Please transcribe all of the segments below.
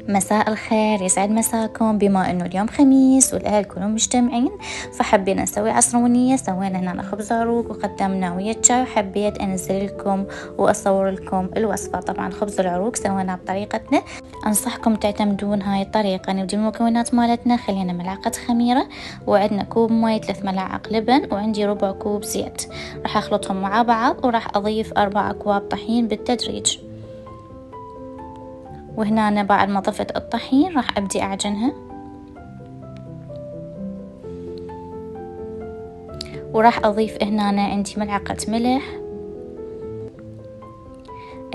مساء الخير، يسعد مساكم. بما انه اليوم خميس والاهل كلهم مجتمعين فحبينا نسوي عصرونية. سوينا هنا خبز عروق وقدمنا ويا الشاي، وحبيت انزل لكم واصور لكم الوصفة. طبعا خبز العروق سويناه بطريقتنا، انصحكم تعتمدون هاي الطريقة. نبدي المكونات مالتنا. خلينا ملعقة خميرة، وعندنا كوب مي، 3 ملاعق لبن، وعندي ربع كوب زيت. راح اخلطهم مع بعض وراح اضيف 4 اكواب طحين بالتدريج. وهنا أنا بعد ما ضفت الطحين راح أبدي أعجنها، وراح أضيف هنا أنا عندي ملعقة ملح،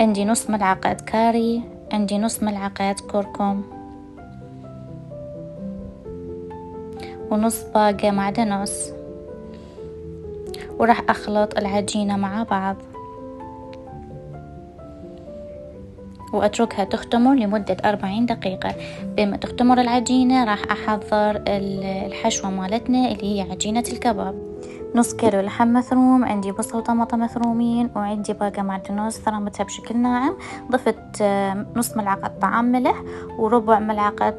عندي نص ملعقة كاري، عندي نص ملعقة كركم، ونص باقة معدنوس. وراح أخلط العجينة مع بعض وأتركها تختمر لمدة 40 دقيقة. بما تختمر العجينة راح أحضر الحشوة مالتنا اللي هي عجينة الكباب. نص كيلو لحم مفروم، عندي بصل وطماطم مفرومين، وعندي باقة معدنوس ثرمتها بشكل ناعم. ضفت نص ملعقة طعام ملح، وربع ملعقة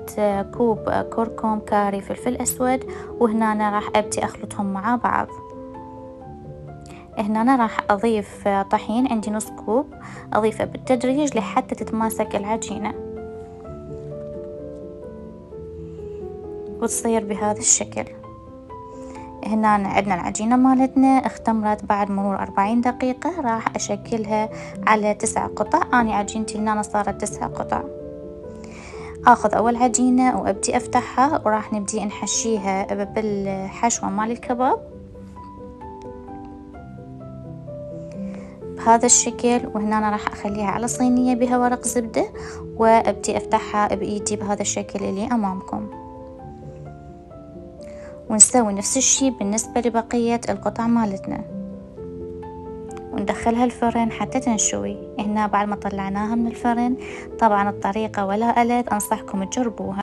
كوب كركم، كاري، فلفل أسود. وهنا أنا راح أبدي أخلطهم مع بعض. هنا أنا راح أضيف طحين، عندي نص كوب، أضيفه بالتدريج لحتى تتماسك العجينة وتصير بهذا الشكل. هنا عندنا العجينة مالتنا اختمرت بعد مرور 40 دقيقة. راح أشكلها على 9 قطع. أنا عجينتي هنا صارت 9 قطع. أخذ أول عجينة وأبدي أفتحها، وراح نبدي نحشيها بالحشوة مال الكباب بهذا الشكل. وهنا أنا راح أخليها على صينية بها ورق زبدة، وأبدي أفتحها بإيدي بهذا الشكل اللي أمامكم. ونسوي نفس الشي بالنسبة لبقية القطع مالتنا، وندخلها الفرن حتى تنشوي. هنا بعد ما طلعناها من الفرن، طبعا الطريقة ولا ألت، أنصحكم تجربوها.